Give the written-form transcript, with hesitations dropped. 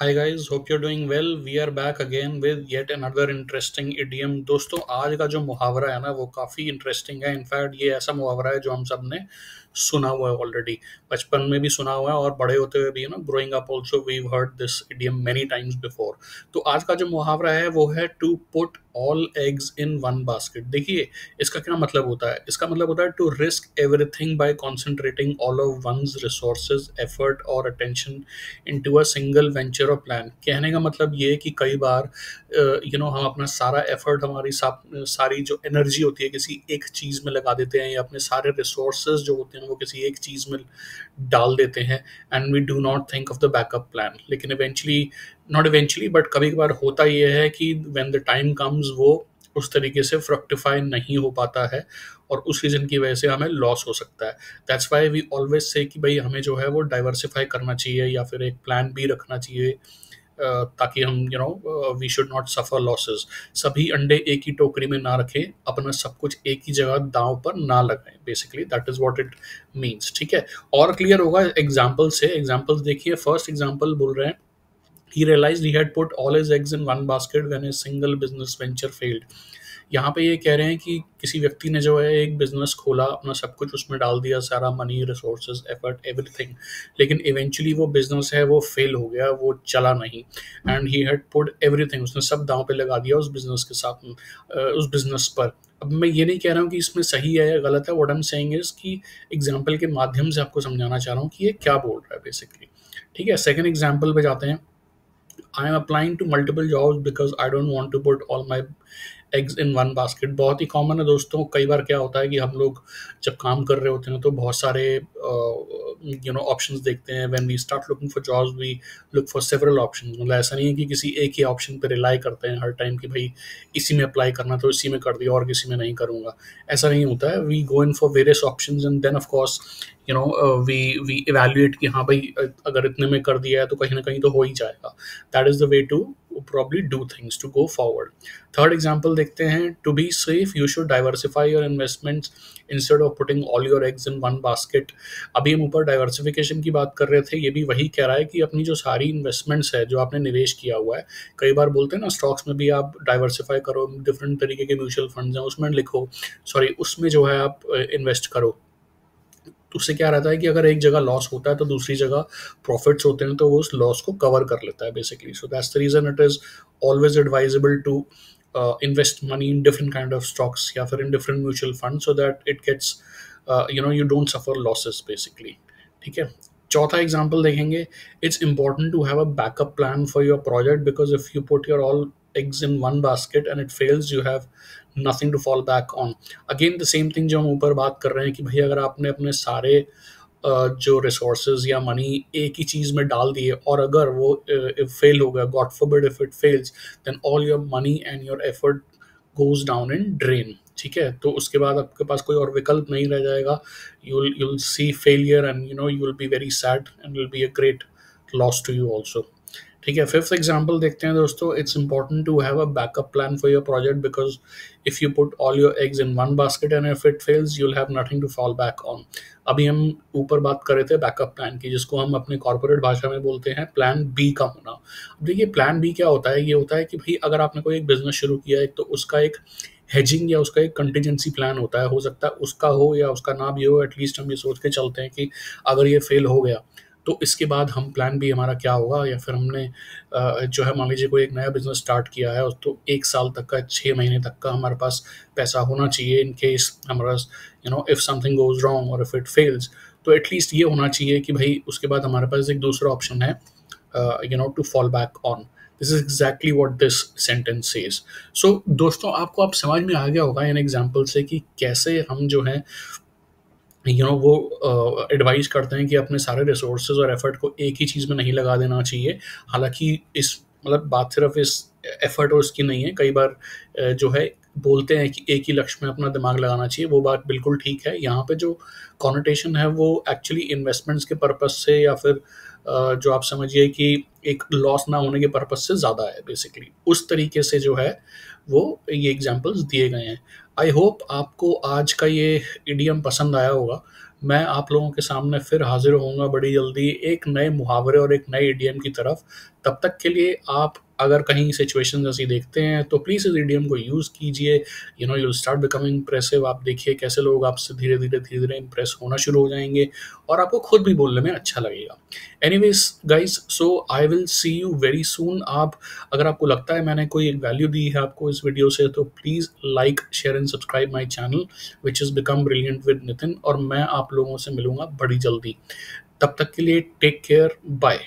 Hi guys, hope you're doing well. We are back again with yet another interesting idiom. दोस्तों आज का जो मुहावरा है ना वो काफ़ी इंटरेस्टिंग है. इनफैक्ट ये ऐसा मुहावरा है जो हम सब ने सुना हुआ है ऑलरेडी. बचपन में भी सुना हुआ है और बड़े होते हुए भी growing up also we heard this idiom many times before. तो आज का जो मुहावरा है वो है to put all eggs in one basket. देखिए इसका क्या मतलब होता है. इसका मतलब होता है to risk everything by concentrating all of one's resources effort और attention into a single venture और प्लान. कहने का मतलब ये है कि कई बार हम अपना सारा एफर्ट, हमारी सारी जो एनर्जी होती है किसी एक चीज़ में लगा देते हैं, या अपने सारे रिसोर्सेज जो होते हैं वो किसी एक चीज़ में डाल देते हैं. And we do not think of the backup plan. लेकिन इवेंचुअली, नॉट इवेंचुअली बट कभी कभार होता ये है कि व्हेन द टाइम कम्स वो उस तरीके से फ्रक्टिफाई नहीं हो पाता है और उस रीज़न की वजह से हमें लॉस हो सकता है. That's why we always say कि भाई हमें जो है वो डाइवर्सिफाई करना चाहिए या फिर एक प्लान बी रखना चाहिए, ताकि हम we should not suffer losses. सभी अंडे एक ही टोकरी में ना रखें, अपना सब कुछ एक ही जगह दांव पर ना लगाएं. Basically that is what it means. ठीक है, और क्लियर होगा एग्जाम्पल से. एग्जाम्पल्स देखिए. फर्स्ट एग्जाम्पल बोल रहे हैं, he realized he had put all his eggs in one basket when his single business venture failed. यहाँ पे ये कह रहे हैं कि किसी व्यक्ति ने जो है एक बिजनेस खोला, अपना सब कुछ उसमें डाल दिया, सारा मनी, रिसोर्सेज, एफर्ट, एवरीथिंग, लेकिन इवेंचुअली वो बिजनेस है वो फेल हो गया, वो चला नहीं. And he had put everything, उसने सब दांव पे लगा दिया उस बिजनेस के साथ, उस बिजनेस पर. अब मैं ये नहीं कह रहा हूँ कि इसमें सही है या गलत है. What I am saying is कि एग्जाम्पल के माध्यम से आपको समझाना चाह रहा हूँ कि ये क्या बोल रहा है बेसिकली. ठीक है, सेकंड एग्जाम्पल पे जाते हैं. I am applying to multiple jobs because I don't want to put all my eggs in one basket. बहुत ही कॉमन है दोस्तों. कई बार क्या होता है कि हम लोग जब काम कर रहे होते हैं तो बहुत सारे ऑप्शंस देखते हैं. When we start looking for jobs we look for several options. मतलब ऐसा नहीं है कि किसी एक ही ऑप्शन पे रिलाई करते हैं हर टाइम कि भाई इसी में अप्लाई करना तो इसी में कर दिया और किसी में नहीं करूँगा. ऐसा नहीं होता है. We go in for various options and then of course we evaluate कि हाँ भाई अगर इतने में कर दिया है तो कहीं ना कहीं तो हो ही जाएगा. That is the way to probably do things to go forward. Third example देखते हैं. To be safe you should diversify your investments instead of putting all your eggs in one basket. अभी हम ऊपर डाइवर्सिफिकेशन की बात कर रहे थे, ये भी वही कह रहा है कि अपनी जो सारी इन्वेस्टमेंट्स है जो आपने निवेश किया हुआ है, कई बार बोलते हैं ना स्टॉक्स में भी आप डाइवर्सिफाई करो, डिफरेंट तरीके के म्यूचुअल फंड्स हैं उसमें लिखो, सॉरी उसमें जो है आप इन्वेस्ट करो. तो उससे क्या रहता है कि अगर एक जगह लॉस होता है तो दूसरी जगह प्रॉफिट्स होते हैं, तो वो उस लॉस को कवर कर लेता है basically. So that's the reason it is always advisable to invest money in different kind of stocks या फिर in different mutual fund so that it gets you don't suffer losses basically. ठीक है, चौथा example देखेंगे. It's important to have a backup plan for your project because if you put your all eggs in one basket and it fails, you have nothing to fall back on. Again the same thing जो हम ऊपर बात कर रहे हैं कि भाई अगर आपने अपने सारे जो रिसोर्सेज या मनी एक ही चीज़ में डाल दिए और अगर वो फेल हो गया, God forbid if it fails, then all your money and your effort goes down in drain. ठीक है, तो उसके बाद आपके पास कोई और विकल्प नहीं रह जाएगा. you'll see failure and you will be very sad and will be a great loss to you also. ठीक है, फिफ्थ एग्जाम्पल देखते हैं दोस्तों. It's important to have a backup plan for your project because if you put all your eggs in one basket and if it fails you will have nothing to fall back on. अभी हम ऊपर बात कर रहे थे backup plan की, जिसको हम अपने कॉर्पोरेट भाषा में बोलते हैं प्लान बी का होना. अब देखिए प्लान बी क्या होता है. ये होता है कि भाई अगर आपने कोई एक बिजनेस शुरू किया है तो उसका एक हेजिंग या उसका एक कंटीजेंसी प्लान होता है. हो सकता है उसका हो या उसका ना भी हो, एटलीस्ट हम ये सोच के चलते हैं कि अगर ये फेल हो गया तो इसके बाद हम प्लान भी हमारा क्या होगा. या फिर हमने जो है मान लीजिए कोई एक नया बिजनेस स्टार्ट किया है तो 1 साल तक का, 6 महीने तक का हमारे पास पैसा होना चाहिए इन केस हमारा इफ़ समथिंग गोज रॉन्ग और इफ़ इट फेल्स, तो एटलीस्ट ये होना चाहिए कि भाई उसके बाद हमारे पास एक दूसरा ऑप्शन है to fall back on. This is exactly what this sentence says. So दोस्तों आपको अब समझ में आ गया होगा इन एग्जाम्पल से कि कैसे हम जो है वो एडवाइस करते हैं कि अपने सारे रिसोर्सेज और एफर्ट को एक ही चीज़ में नहीं लगा देना चाहिए. हालांकि इस मतलब बात सिर्फ इस एफर्ट और इसकी नहीं है. कई बार जो है बोलते हैं कि एक ही लक्ष्य में अपना दिमाग लगाना चाहिए, वो बात बिल्कुल ठीक है. यहाँ पे जो कॉनोटेशन है वो एक्चुअली इन्वेस्टमेंट्स के पर्पस से या फिर जो आप समझिए कि एक लॉस ना होने के पर्पस से ज़्यादा है बेसिकली. उस तरीके से जो है वो ये एग्जांपल्स दिए गए हैं. आई होप आपको आज का ये इडियम पसंद आया होगा. मैं आप लोगों के सामने फिर हाजिर होऊंगा बड़ी जल्दी एक नए मुहावरे और एक नए इडियम की तरफ। तब तक के लिए आप अगर कहीं सिचुएशन ऐसी देखते हैं तो प्लीज़ इस इडियम को यूज़ कीजिए। You will start becoming impressive. आप देखिए कैसे लोग आपसे धीरे धीरे इम्प्रेस होना शुरू हो जाएंगे और आपको खुद भी बोलने में अच्छा लगेगा। Anyways guys, so I will see you very soon. आप अगर आपको लगता है मैंने कोई एक वैल्यू दी है आपको इस वीडियो से, तो please like share and subscribe my channel which is become brilliant with Nitin. और मैं आप लोगों से मिलूंगा बड़ी जल्दी। तब तक के लिए टेक केयर, बाय।